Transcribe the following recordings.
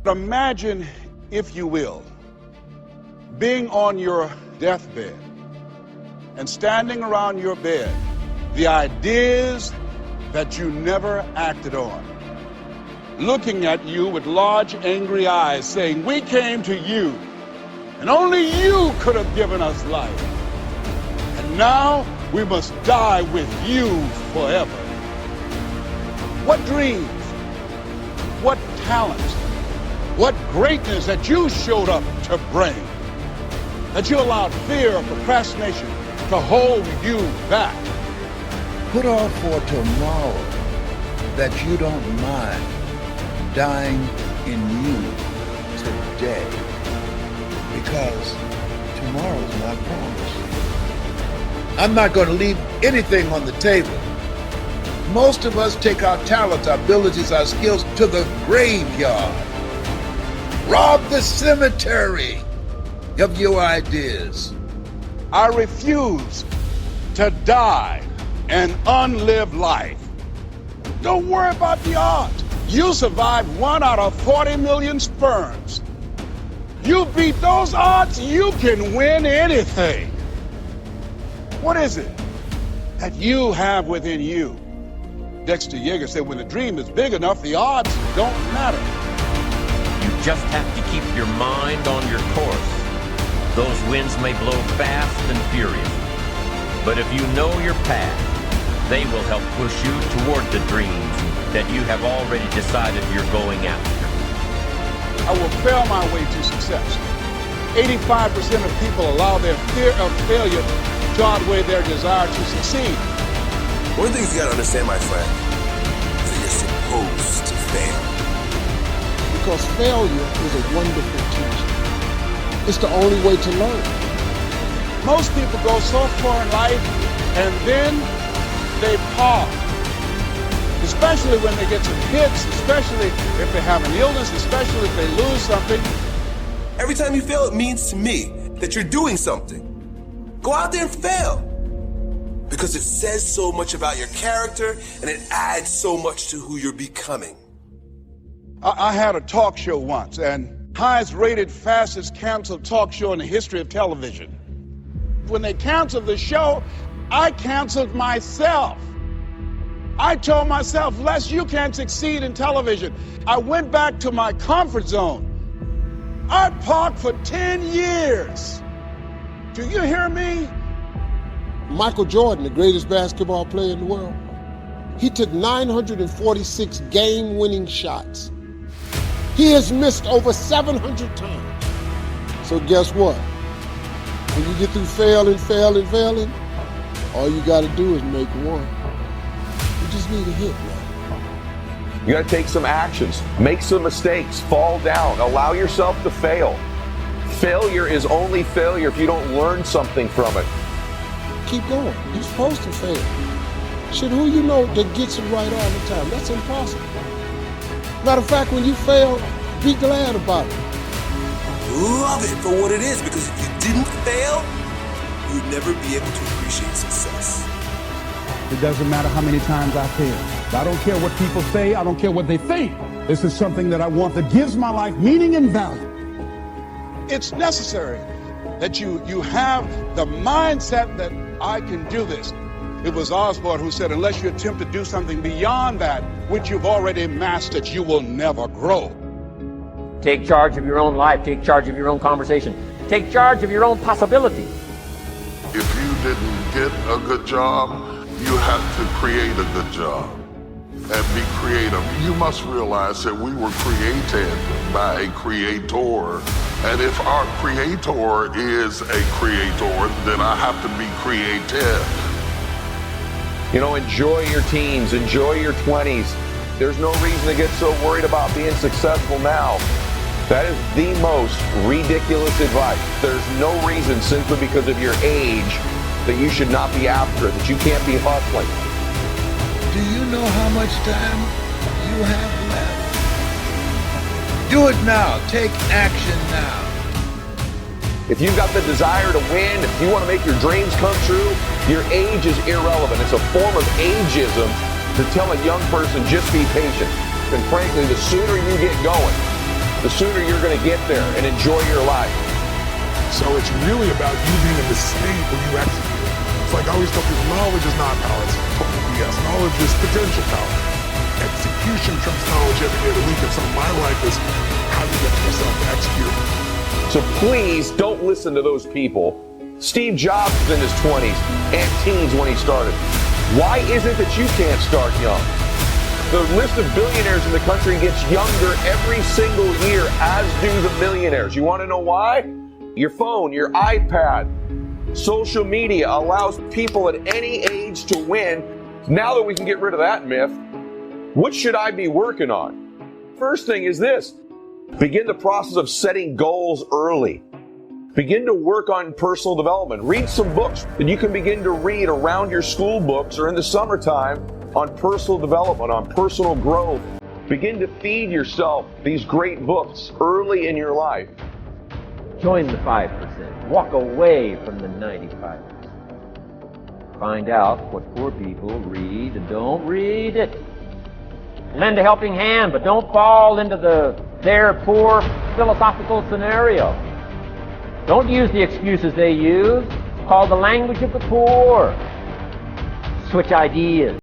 Imagine, if you will, being on your deathbed and standing around your bed, the ideas that you never acted on, looking at you with large, angry eyes, saying, we came to you, and only you could have given us life. And now we must die with you forever. What dreams, what talents, what greatness that you showed up to bring, that you allowed fear or procrastination to hold you back. Put off for tomorrow that you don't mind dying in you today, because tomorrow's not promised. I'm not going to leave anything on the table. Most of us take our talents, our abilities, our skills to the graveyard. Rob the cemetery of your ideas. I refuse to die an unlived life. Don't worry about the odds. You survived 1 out of 40 million sperms. You beat those odds, you can win anything. What is it that you have within you? Dexter Yeager said, when the dream is big enough, the odds don't matter. You just have to keep your mind on your course. Those winds may blow fast and furious, but if you know your path, they will help push you toward the dreams that you have already decided you're going after. I will fail my way to success. 85% of people allow their fear of failure to outweigh their desire to succeed. One of the things you gotta understand, my friend, is that you're supposed to fail. Because failure is a wonderful teacher. It's the only way to learn. Most people go so far in life and then they pause. Especially when they get some hits, especially if they have an illness, especially if they lose something. Every time you fail, it means to me that you're doing something. Go out there and fail. Because it says so much about your character and it adds so much to who you're becoming. I had a talk show once, and highest rated, fastest canceled talk show in the history of television. When they canceled the show, I canceled myself. I told myself, Les, you can't succeed in television. I went back to my comfort zone. I parked for 10 years. Do you hear me? Michael Jordan, the greatest basketball player in the world, he took 946 game-winning shots. He has missed over 700 times. So guess what? When you get through failing, all you got to do is make one. You just need a hit, man. You got to take some actions, make some mistakes, fall down, allow yourself to fail. Failure is only failure if you don't learn something from it. Keep going. You're supposed to fail. Shit, who you know that gets it right all the time? That's impossible. Matter of fact, when you fail, be glad about it. Love it for what it is, because if you didn't fail, you'd never be able to appreciate success. It doesn't matter how many times I fail. I don't care what people say. I don't care what they think. This is something that I want that gives my life meaning and value. It's necessary that you have the mindset that I can do this. It was Osborne who said, unless you attempt to do something beyond that which you've already mastered, you will never grow. Take charge of your own life. Take charge of your own conversation. Take charge of your own possibility. If you didn't get a good job, you have to create a good job and be creative. You must realize that we were created by a creator. And if our creator is a creator, then I have to be creative. You know, enjoy your teens, enjoy your 20s. There's no reason to get so worried about being successful now. That is the most ridiculous advice. There's no reason, simply because of your age, that you should not be after it, that you can't be hustling. Do you know how much time you have left? Do it now. Take action now. If you've got the desire to win, if you want to make your dreams come true, your age is irrelevant. It's a form of ageism to tell a young person, just be patient. And frankly, the sooner you get going, the sooner you're going to get there and enjoy your life. So it's really about you being in the state where you execute. It's like I always tell people, knowledge is not power, it's total BS. Knowledge is potential power. Execution trumps knowledge every day of the week, and so my life is how you get yourself to execute. So please don't listen to those people. Steve Jobs was in his 20s and teens when he started. Why is it that you can't start young? The list of billionaires in the country gets younger every single year, as do the millionaires. You want to know why? Your phone, your iPad, social media allows people at any age to win. Now that we can get rid of that myth, what should I be working on? First thing is this. Begin the process of setting goals early. Begin to work on personal development. Read some books that you can begin to read around your school books or in the summertime on personal development, on personal growth. Begin to feed yourself these great books early in your life. Join the 5%. Walk away from the 95%. Find out what poor people read and don't read it. Lend a helping hand, but don't fall into their poor philosophical scenario. Don't use the excuses they use. It's called the language of the poor. Switch ideas.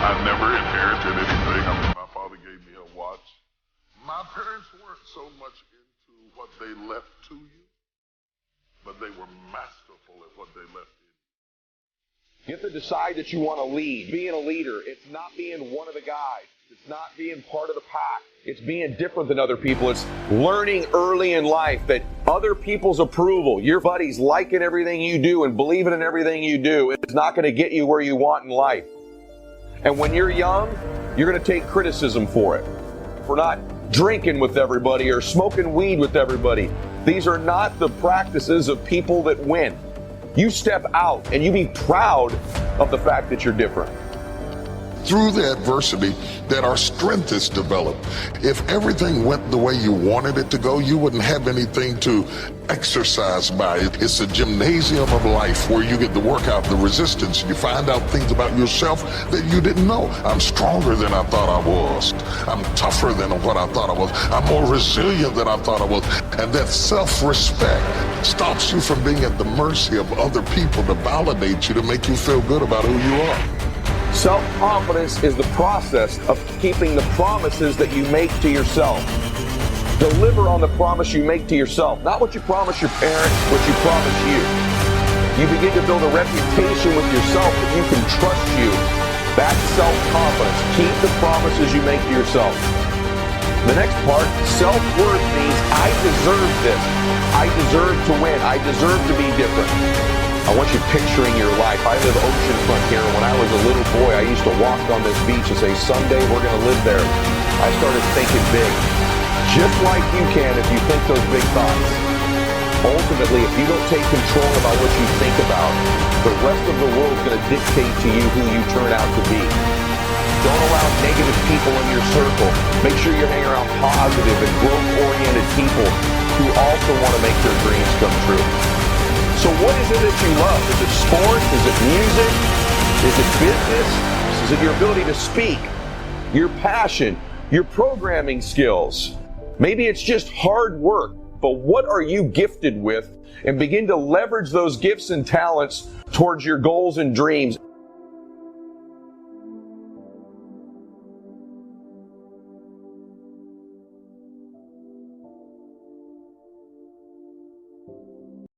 I never inherited anything. I mean, my father gave me a watch. My parents weren't so much into what they left to you, but they were masterful at what they left in you. You have to decide that you want to lead. Being a leader, it's not being one of the guys. It's not being part of the pack. It's being different than other people. It's learning early in life that other people's approval, your buddies liking everything you do and believing in everything you do, is not going to get you where you want in life. And when you're young, you're going to take criticism for it. For not drinking with everybody or smoking weed with everybody. These are not the practices of people that win. You step out and you be proud of the fact that you're different. Through the adversity that our strength is developed. If everything went the way you wanted it to go, you wouldn't have anything to exercise by. It's a gymnasium of life where you get to work out the resistance. You find out things about yourself that you didn't know. I'm stronger than I thought I was. I'm tougher than what I thought I was. I'm more resilient than I thought I was. And that self-respect stops you from being at the mercy of other people to validate you, to make you feel good about who you are. Self-confidence is the process of keeping the promises that you make to yourself. Deliver on the promise you make to yourself, not what you promise your parents, what you promise you. You begin to build a reputation with yourself that you can trust you. That's self-confidence. Keep the promises you make to yourself. The next part, self-worth, means I deserve this. I deserve to win. I deserve to be different. I want you picturing your life. I live oceanfront here. When I was a little boy, I used to walk on this beach and say, someday we're going to live there. I started thinking big. Just like you can if you think those big thoughts. Ultimately, if you don't take control about what you think about, the rest of the world is going to dictate to you who you turn out to be. Don't allow negative people in your circle. Make sure you're hanging around positive and growth-oriented people who also want to make their dreams come true. So what is it that you love? Is it sport? Is it music? Is it business? Is it your ability to speak? Your passion? Your programming skills? Maybe it's just hard work, but what are you gifted with? And begin to leverage those gifts and talents towards your goals and dreams.